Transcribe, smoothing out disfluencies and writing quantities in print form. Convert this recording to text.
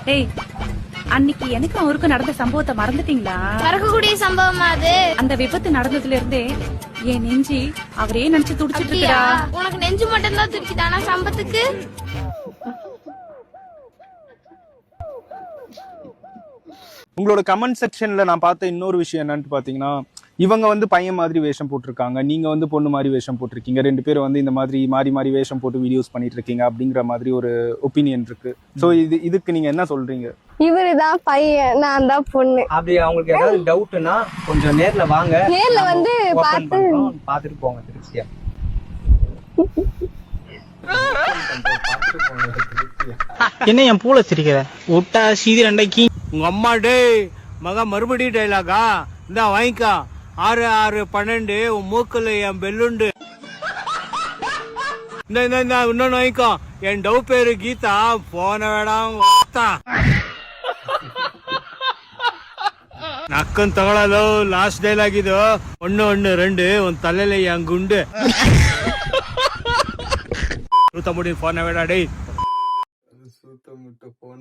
டேய், அன்னைக்கு எனக்கு அவருக்கு நடந்த சம்பவத்தை மறந்துட்டீங்களா? மறக்கக்கூடிய சம்பவமா அது? அந்த விபத்து நடந்ததுல இருந்தே என் நெஞ்சி அவரே நினைச்சு துடிச்சிட்டு அப்படியா? இருக்கா. உனக்கு நெஞ்சு மட்டும் தான் துடிக்குதானா சம்பத்துக்கு? உங்களோட கமெண்ட் செக்ஷன்ல நான் பார்த்த இன்னொரு விஷயம் என்னன்னு பாத்தீங்கன்னா, இவங்க வந்து பையன் மாதிரி வேஷம் போட்டிருக்காங்க, நீங்க வந்து பொண்ணு மாதிரி வேஷம் போட்டிருக்கீங்க, 2 பேரும் வந்து இந்த மாதிரி மாறி மாறி வேஷம் போட்டு வீடியோஸ் பண்ணிட்டு இருக்கீங்க அப்படிங்கிற மாதிரி ஒரு ஒப்பீனியன் இருக்கு. சோ இதுக்கு நீங்க என்ன சொல்றீங்க? இவருதான் பையன், நான் தான் பொண்ணு. அப்படி அவங்களுக்கு ஏதாவது டவுட்னா கொஞ்சம் நேர்ல வாங்க, நேர்ல வந்து பாத்துட்டு போங்க திருச்சியா. என்ன என் பூல சிரிக்கிற விட்டா சீதி ரெண்டைக்கு உங்க அம்மா டே மகா மறுபடியும் டைலாகா இந்த வாங்கிக்கா 6 6 12 உன் மூக்குல என் பெல்லுண்டு இந்த இன்னொன்னு வாங்கிக்கோ என் டவு பேரு கீதா போன வேடாம் நக்கம் ತಗೊಳ್ಳೋದು ಲಾಸ್ಟ್ ಡೈಲಾಗ್ ಇದು 1 1 2 ಒಂದ್ ತಲೆಲೆ ಎನ್ ಗುಂಡು ತಮ್ಮಡಿ ಫೋನ್ ಬೇಡ ಡೇ சுத்த முட்ட போன